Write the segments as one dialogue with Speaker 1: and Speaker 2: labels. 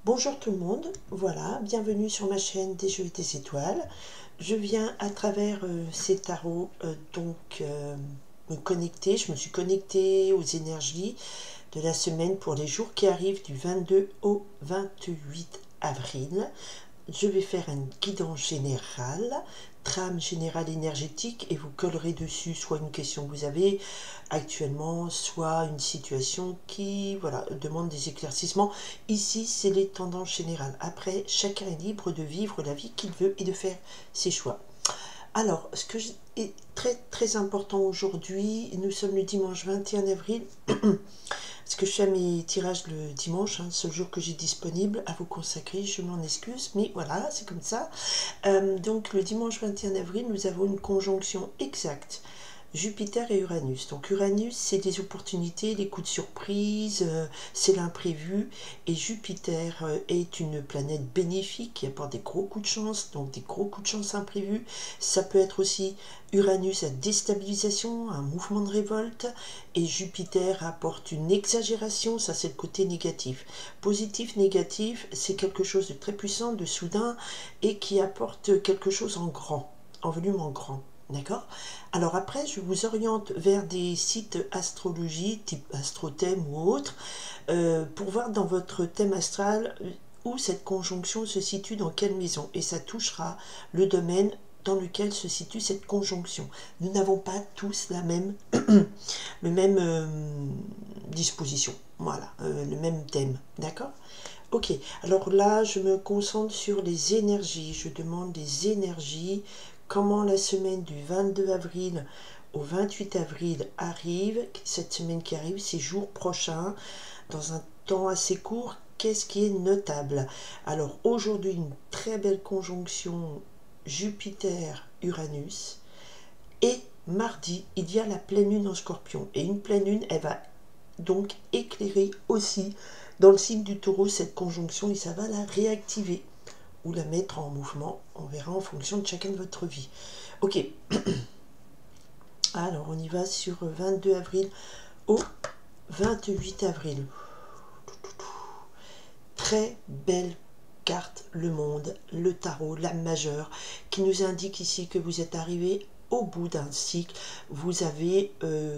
Speaker 1: Bonjour tout le monde, voilà, bienvenue sur ma chaîne des jeux et des étoiles. Je viens à travers ces tarots me connecter, je me suis connectée aux énergies de la semaine pour les jours qui arrivent du 22 au 28 avril. Je vais faire un guidance général, trame générale énergétique, et vous collerez dessus soit une question que vous avez actuellement, soit une situation qui demande des éclaircissements. Ici, c'est les tendances générales. Après, chacun est libre de vivre la vie qu'il veut et de faire ses choix. Alors, ce que est très important aujourd'hui, nous sommes le dimanche 21 avril, parce que je fais mes tirages le dimanche, c'est le jour que j'ai disponible à vous consacrer, je m'en excuse, mais voilà, c'est comme ça. Donc le dimanche 21 avril, nous avons une conjonction exacte. Jupiter et Uranus. Donc Uranus, c'est des opportunités, des coups de surprise, c'est l'imprévu. Et Jupiter est une planète bénéfique qui apporte des gros coups de chance, donc des gros coups de chance imprévus. Ça peut être aussi Uranus à déstabilisation, un mouvement de révolte. Et Jupiter apporte une exagération, ça c'est le côté négatif. Positif, négatif, c'est quelque chose de très puissant, de soudain, et qui apporte quelque chose en grand, en volume en grand. D'accord? Alors après, je vous oriente vers des sites astrologie, type Astrothème ou autre, pour voir dans votre thème astral où cette conjonction se situe, dans quelle maison. Et ça touchera le domaine dans lequel se situe cette conjonction. Nous n'avons pas tous la même, le même disposition, voilà, le même thème. D'accord? Ok, alors là, je me concentre sur les énergies. Je demande des énergies. Comment la semaine du 22 avril au 28 avril arrive, cette semaine qui arrive, ces jours prochains, dans un temps assez court, qu'est-ce qui est notable? Alors aujourd'hui, une très belle conjonction Jupiter-Uranus, et mardi, il y a la pleine lune en Scorpion, et une pleine lune, elle va donc éclairer aussi dans le signe du Taureau cette conjonction, et ça va la réactiver ou la mettre en mouvement, on verra en fonction de chacun de votre vie. Ok, alors on y va sur 22 avril au 28 avril. Très belle carte, le monde, le tarot, l'âme majeure, qui nous indique ici que vous êtes arrivé au bout d'un cycle, vous avez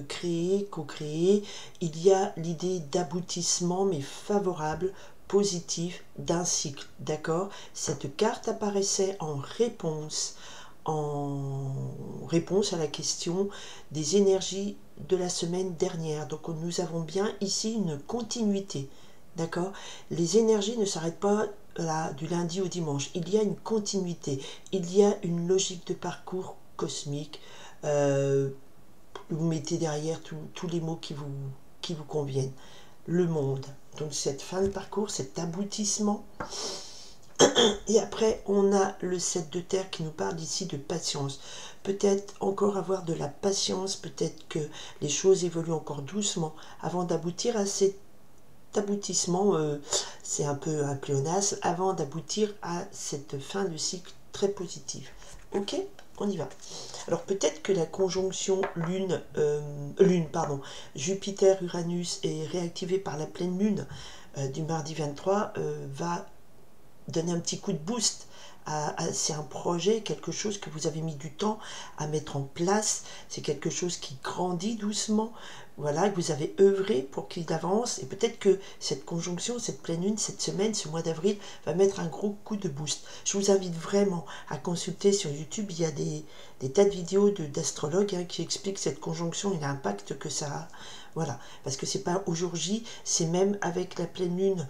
Speaker 1: créé, co-créé, il y a l'idée d'aboutissement, mais favorable, positif, d'un cycle, d'accord? Cette carte apparaissait en réponse à la question des énergies de la semaine dernière. Donc nous avons bien ici une continuité, d'accord? Les énergies ne s'arrêtent pas là, du lundi au dimanche. Il y a une continuité, il y a une logique de parcours cosmique. Vous mettez derrière tous les mots qui vous conviennent. Le monde. Donc cette fin de parcours, cet aboutissement. Et après, on a le 7 de terre qui nous parle ici de patience. Peut-être encore avoir de la patience, peut-être que les choses évoluent encore doucement avant d'aboutir à cet aboutissement. C'est un peu un pléonasme, avant d'aboutir à cette fin de cycle très positive. Ok, on y va. Alors peut-être que la conjonction Jupiter-Uranus est réactivée par la pleine lune du mardi 23, va donner un petit coup de boost. C'est un projet, quelque chose que vous avez mis du temps à mettre en place, c'est quelque chose qui grandit doucement, voilà, que vous avez œuvré pour qu'il avance, et peut-être que cette conjonction, cette pleine lune, cette semaine, ce mois d'avril, va mettre un gros coup de boost. Je vous invite vraiment à consulter sur YouTube, il y a des tas de vidéos d'astrologues qui expliquent cette conjonction et l'impact que ça a, voilà, parce que c'est pas au jour J, c'est même avec la pleine lune.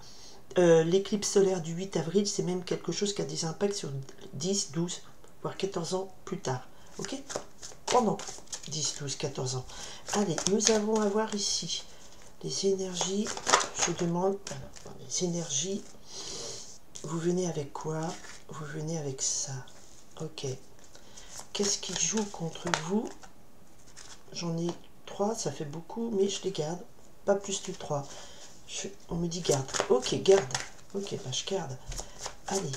Speaker 1: L'éclipse solaire du 8 avril, c'est même quelque chose qui a des impacts sur 10, 12, voire 14 ans plus tard. Ok? Pendant 10, 12, 14 ans. Allez, nous allons avoir ici les énergies. Je demande, les énergies, vous venez avec quoi? Vous venez avec ça. Ok. Qu'est-ce qui joue contre vous? J'en ai 3, ça fait beaucoup, mais je les garde. Pas plus que 3. On me dit garde. Ok, garde. Ok, bah je garde. Allez,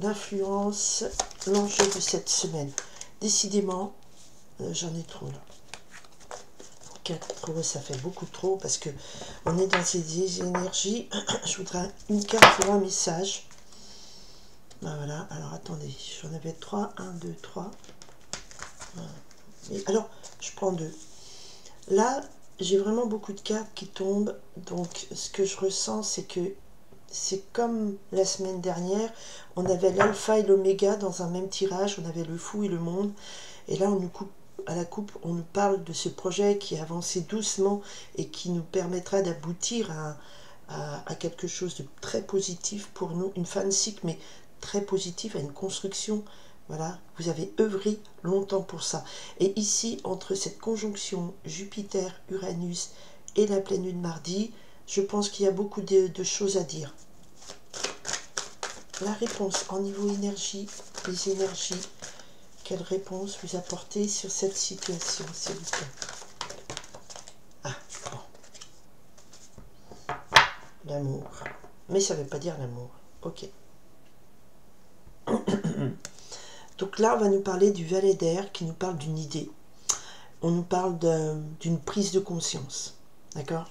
Speaker 1: l'influence, l'enjeu de cette semaine. Décidément, j'en ai trop là. 4, ça fait beaucoup trop parce que on est dans ces énergies. Je voudrais une carte pour un message. Ben voilà, alors attendez, j'en avais 3, 1, 2, 3. Et alors, je prends 2. Là, j'ai vraiment beaucoup de cartes qui tombent, donc ce que je ressens, c'est que c'est comme la semaine dernière, on avait l'alpha et l'oméga dans un même tirage, on avait le fou et le monde, et là on nous coupe à la coupe, on nous parle de ce projet qui a avancé doucement et qui nous permettra d'aboutir à quelque chose de très positif pour nous, une fin de cycle, mais très positive, à une construction. Voilà, vous avez œuvré longtemps pour ça. Et ici, entre cette conjonction Jupiter-Uranus et la pleine lune mardi, je pense qu'il y a beaucoup de choses à dire. La réponse en niveau énergie, les énergies, quelle réponse vous apportez sur cette situation, s'il vous plaît? Ah, bon. L'amour. Mais ça ne veut pas dire l'amour. Ok. Donc là, on va nous parler du valet d'air qui nous parle d'une idée. On nous parle d'une prise de conscience. D'accord?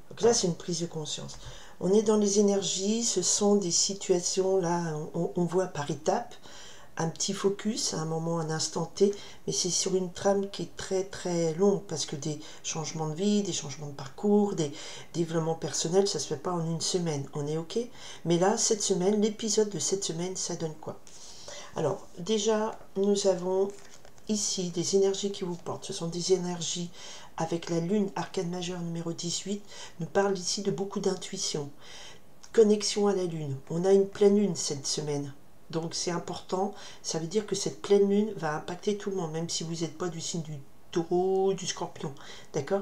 Speaker 1: Donc là, c'est une prise de conscience. On est dans les énergies, ce sont des situations, là, on voit par étapes, un petit focus, à un moment, un instant T, mais c'est sur une trame qui est très très longue, parce que des changements de vie, des changements de parcours, des développements personnels, ça ne se fait pas en une semaine, on est ok. Mais là, cette semaine, l'épisode de cette semaine, ça donne quoi? Alors, déjà, nous avons ici des énergies qui vous portent. Ce sont des énergies avec la lune, arcane majeure numéro 18, nous parle ici de beaucoup d'intuition. Connexion à la lune. On a une pleine lune cette semaine. Donc c'est important. Ça veut dire que cette pleine lune va impacter tout le monde, même si vous n'êtes pas du signe du taureau, du scorpion. D'accord?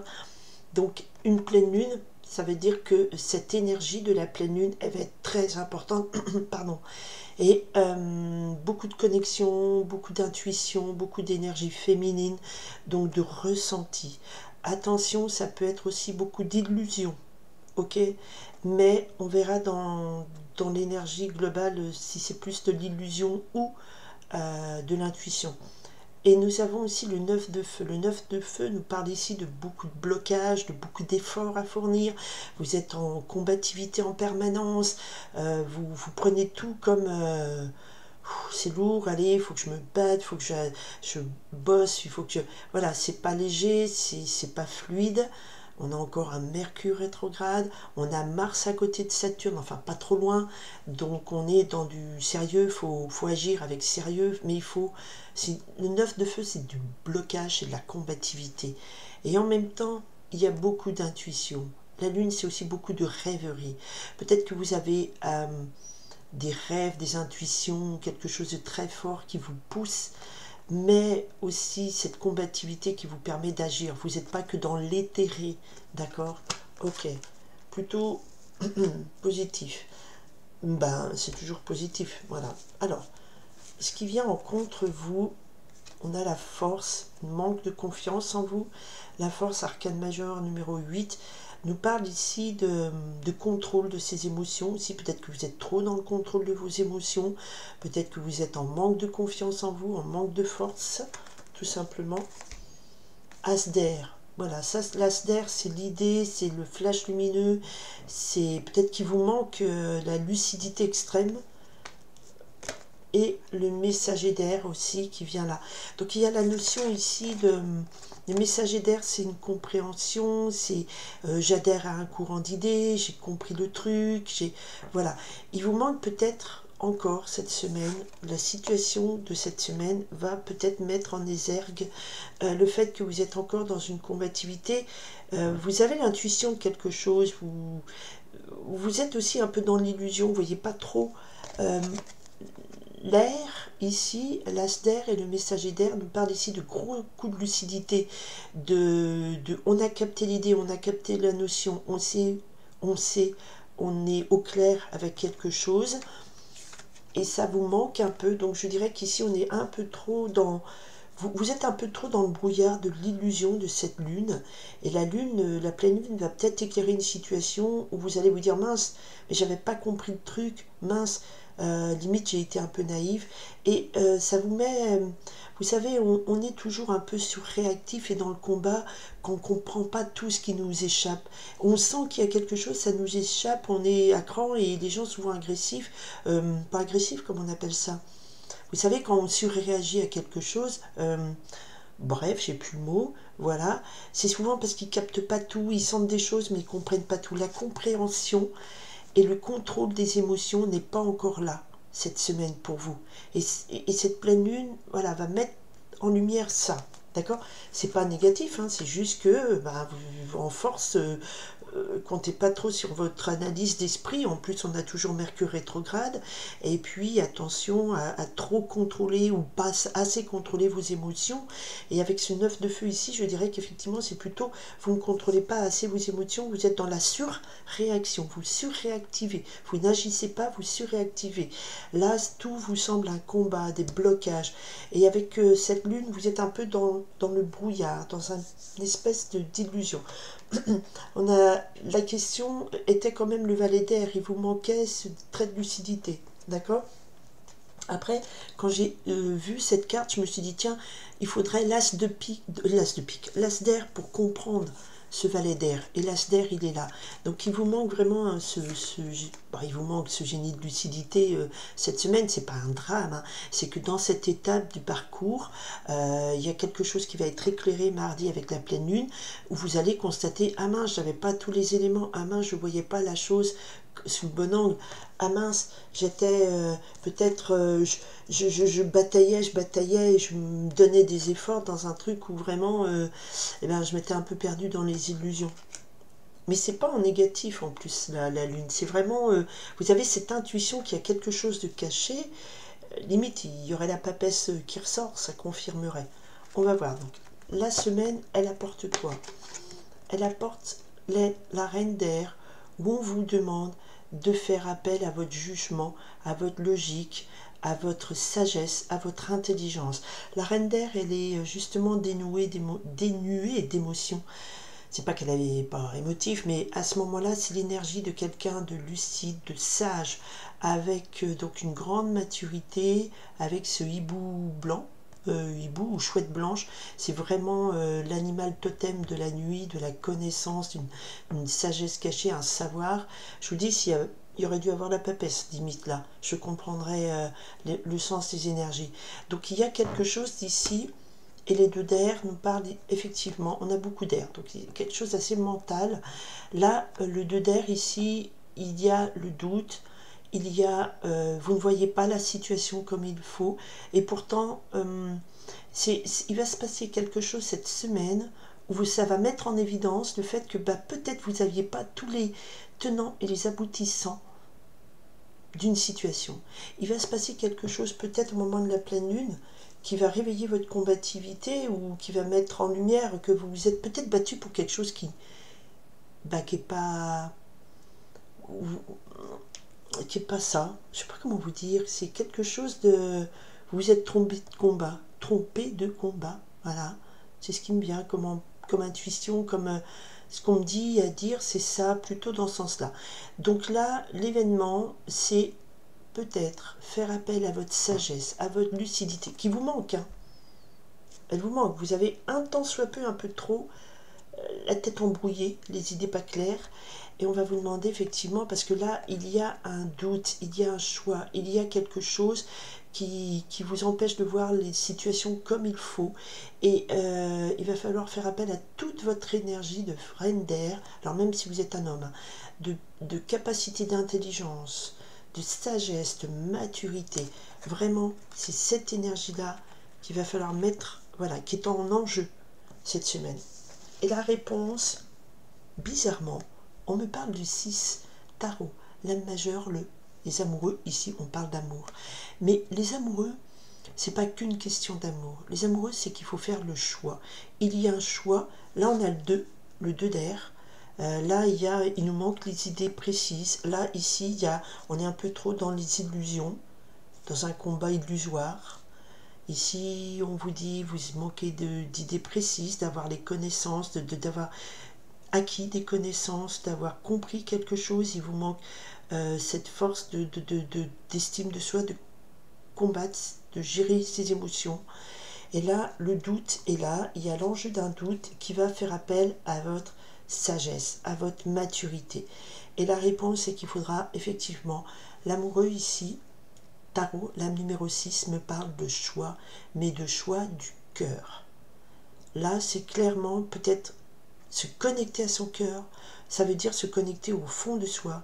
Speaker 1: Donc une pleine lune, ça veut dire que cette énergie de la pleine lune, elle va être très importante. Pardon. Et beaucoup de connexion, beaucoup d'intuition, beaucoup d'énergie féminine, donc de ressenti. Attention, ça peut être aussi beaucoup d'illusions, ok? Mais on verra dans l'énergie globale si c'est plus de l'illusion ou de l'intuition. Et nous avons aussi le 9 de feu. Le 9 de feu nous parle ici de beaucoup de blocages, de beaucoup d'efforts à fournir. Vous êtes en combativité en permanence. Vous prenez tout comme... c'est lourd, allez, il faut que je me batte, il faut que je bosse, il faut que je... Voilà, c'est pas léger, c'est pas fluide. On a encore un Mercure rétrograde, on a Mars à côté de Saturne, enfin pas trop loin, donc on est dans du sérieux, il faut agir avec sérieux, mais il faut... Le 9 de feu, c'est du blocage, c'est de la combativité. Et en même temps, il y a beaucoup d'intuition. La lune, c'est aussi beaucoup de rêverie. Peut-être que vous avez des rêves, des intuitions, quelque chose de très fort qui vous pousse, mais aussi cette combativité qui vous permet d'agir. Vous n'êtes pas que dans l'éthéré, d'accord? Ok, plutôt positif. Ben, c'est toujours positif, voilà. Alors, ce qui vient en contre vous, on a la force, manque de confiance en vous. La force arcane majeure numéro 8 nous parle ici de contrôle de ses émotions. Aussi, peut-être que vous êtes trop dans le contrôle de vos émotions. Peut-être que vous êtes en manque de confiance en vous, en manque de force, tout simplement. As d'air. Voilà, ça, l'as d'air, c'est l'idée, c'est le flash lumineux. C'est peut-être qu'il vous manque la lucidité extrême. Et le messager d'air aussi qui vient là. Donc il y a la notion ici de messager d'air, c'est une compréhension, c'est j'adhère à un courant d'idées, j'ai compris le truc, voilà. Il vous manque peut-être encore cette semaine, la situation de cette semaine va peut-être mettre en exergue le fait que vous êtes encore dans une combativité, vous avez l'intuition de quelque chose, vous êtes aussi un peu dans l'illusion, vous voyez pas trop... L'air, ici, l'as d'air et le messager d'air nous parlent ici de gros coups de lucidité, on a capté l'idée, on a capté la notion, on sait, on est au clair avec quelque chose, et ça vous manque un peu, donc je dirais qu'ici on est un peu trop dans... Vous êtes un peu trop dans le brouillard de l'illusion de cette lune, et la lune, la pleine lune va peut-être éclairer une situation où vous allez vous dire, mince, mais j'avais pas compris le truc, mince, limite j'ai été un peu naïve, et ça vous met, vous savez, on est toujours un peu surréactif et dans le combat, qu'on ne comprend pas tout ce qui nous échappe. On sent qu'il y a quelque chose, ça nous échappe, on est à cran, et les gens souvent agressifs, pas agressifs, comme on appelle ça. Vous savez, quand on surréagit à quelque chose, bref, j'ai plus le mot, voilà, c'est souvent parce qu'ils captent pas tout, ils sentent des choses mais ils comprennent pas tout. La compréhension et le contrôle des émotions n'est pas encore là cette semaine pour vous. Et cette pleine lune, voilà, va mettre en lumière ça. D'accord? C'est pas négatif, hein, c'est juste que bah, vous, en force, comptez pas trop sur votre analyse d'esprit. En plus, on a toujours Mercure rétrograde. Et puis, attention à trop contrôler ou pas assez contrôler vos émotions. Et avec ce 9 de feu ici, je dirais qu'effectivement, c'est plutôt, vous ne contrôlez pas assez vos émotions, vous êtes dans la surréaction, vous surréactivez. Vous n'agissez pas, vous surréactivez. Là, tout vous semble un combat, des blocages. Et avec cette lune, vous êtes un peu dans le brouillard, dans une espèce d'illusion. La question était quand même le valet d'air, il vous manquait ce trait de lucidité, d'accord? Après, quand j'ai vu cette carte, je me suis dit, tiens, il faudrait l'as d'air pour comprendre ce valet d'air. Et l'as d'air, il est là. Donc, il vous manque vraiment il vous manque ce génie de lucidité cette semaine. C'est pas un drame, hein. C'est que dans cette étape du parcours, il y a quelque chose qui va être éclairé mardi avec la pleine lune, où vous allez constater, ah mince, j'avais pas tous les éléments, ah mince, je voyais pas la chose sous le bon angle, ah mince, j'étais peut-être, je bataillais, et je me donnais des efforts dans un truc où vraiment, eh ben, je m'étais un peu perdue dans les illusions. Mais c'est pas en négatif en plus la lune, c'est vraiment, vous avez cette intuition qu'il y a quelque chose de caché, limite il y aurait la papesse qui ressort, ça confirmerait. On va voir, donc la semaine, elle apporte quoi? Elle apporte la reine d'air, où on vous demande de faire appel à votre jugement, à votre logique, à votre sagesse, à votre intelligence. La reine d'air, elle est justement dénuée d'émotions. C'est pas qu'elle n'est pas émotive, mais à ce moment-là, c'est l'énergie de quelqu'un de lucide, de sage, avec donc une grande maturité, avec ce hibou blanc, hibou ou chouette blanche. C'est vraiment l'animal totem de la nuit, de la connaissance, une sagesse cachée, un savoir. Je vous dis, il y aurait dû avoir la papesse, limite là, je comprendrais le sens des énergies. Donc il y a quelque chose d'ici. Et les deux d'air nous parlent effectivement, on a beaucoup d'air, donc il y a quelque chose d'assez mental. Là, le 2 d'air ici, il y a le doute, il y a, vous ne voyez pas la situation comme il faut, et pourtant, il va se passer quelque chose cette semaine où ça va mettre en évidence le fait que peut-être vous n'aviez pas tous les tenants et les aboutissants d'une situation. Il va se passer quelque chose peut-être au moment de la pleine lune, qui va réveiller votre combativité ou qui va mettre en lumière que vous vous êtes peut-être battu pour quelque chose qui est pas ça. Je sais pas comment vous dire. C'est quelque chose de, vous vous êtes trompé de combat. Voilà, c'est ce qui me vient comme intuition, comme ce qu'on me dit à dire, c'est ça, plutôt dans ce sens-là. Donc là, l'événement, c'est peut-être faire appel à votre sagesse, à votre lucidité, qui vous manque, hein. Elle vous manque. Vous avez un tant soit peu, un peu trop, la tête embrouillée, les idées pas claires. Et on va vous demander effectivement, parce que là, il y a un doute, il y a un choix, il y a quelque chose qui vous empêche de voir les situations comme il faut. Et il va falloir faire appel à toute votre énergie de reine d'air, alors même si vous êtes un homme, hein, de capacité d'intelligence, de sagesse, de maturité. Vraiment, c'est cette énergie-là qu'il va falloir mettre, voilà, qui est en enjeu cette semaine. Et la réponse, bizarrement, on me parle du 6, tarot, l'âme majeure, les amoureux, ici on parle d'amour. Mais les amoureux, c'est pas qu'une question d'amour. Les amoureux, c'est qu'il faut faire le choix. Il y a un choix, là on a le 2 d'air. Là, il nous manque les idées précises. Là, ici, on est un peu trop dans les illusions, dans un combat illusoire. Ici, on vous dit, vous manquez d'idées précises, d'avoir les connaissances, d'avoir acquis des connaissances, d'avoir compris quelque chose. Il vous manque cette force d'estime de soi, de combattre, de gérer ses émotions. Et là, le doute est là, il y a l'enjeu d'un doute qui va faire appel à votre sagesse, à votre maturité. Et la réponse, c'est qu'il faudra effectivement, l'amoureux ici, tarot, l'âme numéro 6 me parle de choix, mais de choix du cœur. Là, c'est clairement peut-être se connecter à son cœur, ça veut dire se connecter au fond de soi,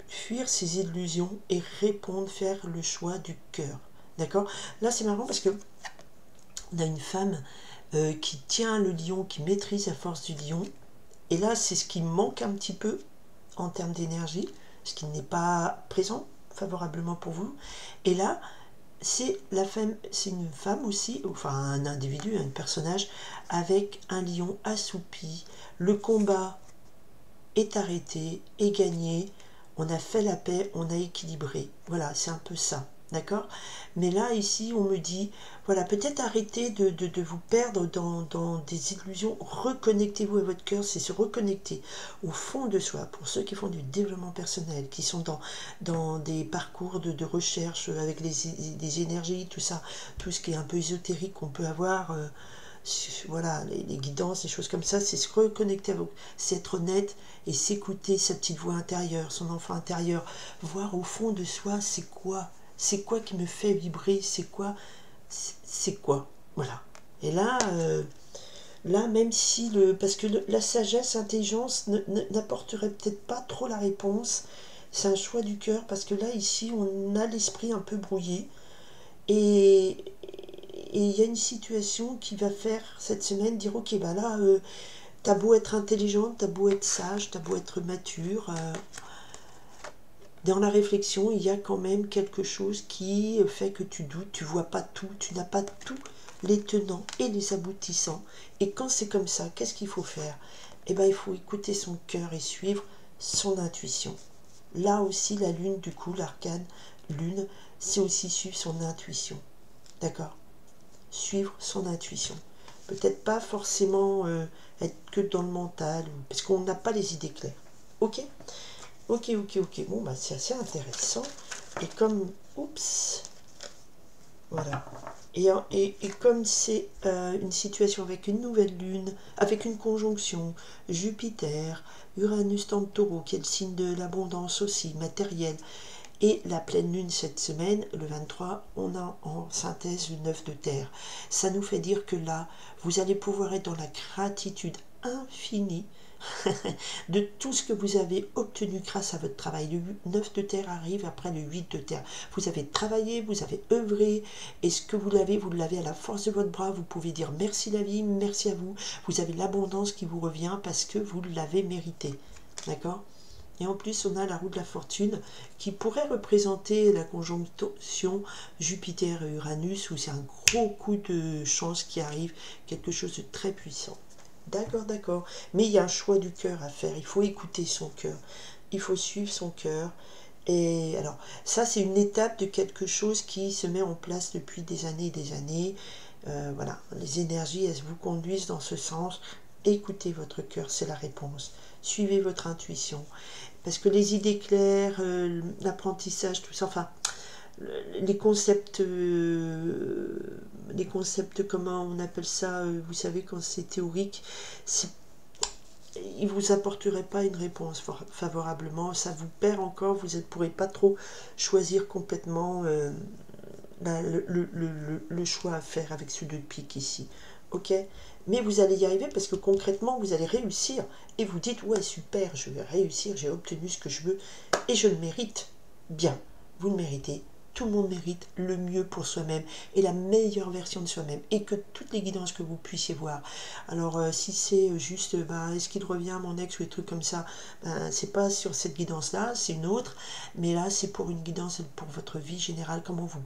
Speaker 1: fuir ses illusions et répondre, faire le choix du cœur. D'accord? Là, c'est marrant parce que on a une femme qui tient le lion, qui maîtrise la force du lion. Et là, c'est ce qui manque un petit peu en termes d'énergie, ce qui n'est pas présent favorablement pour vous. Et là, c'est une femme aussi, enfin un individu, un personnage avec un lion assoupi. Le combat est arrêté, est gagné. On a fait la paix, on a équilibré. Voilà, c'est un peu ça. D'accord? Mais là, ici, on me dit, voilà, peut-être arrêtez de vous perdre dans des illusions. Reconnectez-vous à votre cœur, c'est se reconnecter au fond de soi. Pour ceux qui font du développement personnel, qui sont dans des parcours de recherche avec des énergies, tout ça, tout ce qui est un peu ésotérique qu'on peut avoir, voilà, les guidances, les choses comme ça, c'est se reconnecter à vous, c'est être honnête et s'écouter sa petite voix intérieure, son enfant intérieur, voir au fond de soi, c'est quoi qui me fait vibrer, c'est quoi, voilà. Et là, même si parce que la sagesse, l'intelligence n'apporterait peut-être pas trop la réponse, c'est un choix du cœur, parce que là, ici, on a l'esprit un peu brouillé, et il y a une situation qui va faire cette semaine dire, ok, bah là, t'as beau être intelligente, t'as beau être sage, t'as beau être mature, dans la réflexion, il y a quand même quelque chose qui fait que tu doutes, tu vois pas tout, tu n'as pas tous les tenants et les aboutissants. Et quand c'est comme ça, qu'est-ce qu'il faut faire? Eh bien, il faut écouter son cœur et suivre son intuition. Là aussi, la lune, du coup, l'arcane lune, c'est aussi suivre son intuition. D'accord? Suivre son intuition. Peut-être pas forcément être que dans le mental, parce qu'on n'a pas les idées claires. Ok? Ok. Bon, bah, c'est assez intéressant. Et comme... Oups. Voilà. Et comme c'est une situation avec une nouvelle lune, avec une conjonction Jupiter, Uranus dans le taureau, qui est le signe de l'abondance aussi, matérielle, et la pleine lune cette semaine, le 23, on a en synthèse le 9 de terre. Ça nous fait dire que là, vous allez pouvoir être dans la gratitude infinie de tout ce que vous avez obtenu grâce à votre travail. Le 9 de terre arrive après le 8 de terre. Vous avez travaillé, vous avez œuvré, et ce que vous l'avez à la force de votre bras. Vous pouvez dire merci la vie, merci à vous. Vous avez l'abondance qui vous revient parce que vous l'avez mérité. D'accord ? Et en plus, on a la roue de la fortune qui pourrait représenter la conjonction Jupiter et Uranus, où c'est un gros coup de chance qui arrive, quelque chose de très puissant. D'accord. Mais il y a un choix du cœur à faire. Il faut écouter son cœur. Il faut suivre son cœur. Et alors, ça, c'est une étape de quelque chose qui se met en place depuis des années et des années. Voilà, les énergies, elles vous conduisent dans ce sens. Écoutez votre cœur, c'est la réponse. Suivez votre intuition. Parce que les idées claires, l'apprentissage, tout ça, enfin, les concepts, comment on appelle ça, vous savez, quand c'est théorique, il ne vous apporterait pas une réponse favorablement, ça vous perd encore, vous ne pourrez pas trop choisir complètement le choix à faire avec ce 2 de pique ici. Ok, mais vous allez y arriver parce que concrètement vous allez réussir et vous dites ouais super, je vais réussir, j'ai obtenu ce que je veux et je le mérite. Bien, vous le méritez, tout le monde mérite le mieux pour soi-même et la meilleure version de soi-même, et que toutes les guidances que vous puissiez voir. Alors si c'est juste est-ce qu'il revient mon ex ou des trucs comme ça, c'est pas sur cette guidance là, c'est une autre, mais là c'est pour une guidance pour votre vie générale, comment vous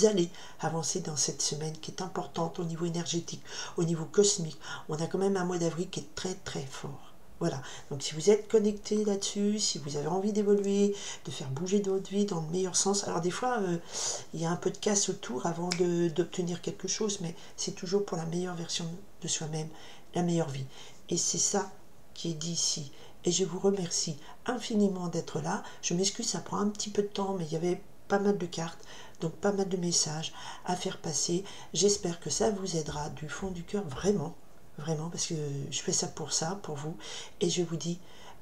Speaker 1: allez avancer dans cette semaine qui est importante au niveau énergétique, au niveau cosmique. On a quand même un mois d'avril qui est très très fort. Voilà, donc si vous êtes connecté là-dessus, si vous avez envie d'évoluer, de faire bouger votre vie dans le meilleur sens, alors des fois il y a un peu de casse autour avant d'obtenir quelque chose, mais c'est toujours pour la meilleure version de soi-même, la meilleure vie. Et c'est ça qui est dit ici. et je vous remercie infiniment d'être là. Je m'excuse, ça prend un petit peu de temps, mais il y avait pas mal de cartes, donc pas mal de messages à faire passer. J'espère que ça vous aidera du fond du cœur, vraiment, vraiment, parce que je fais ça, pour vous, et je vous dis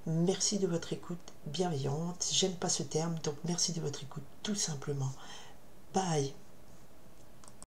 Speaker 1: merci de votre écoute bienveillante. J'aime pas ce terme, donc merci de votre écoute, tout simplement. Bye.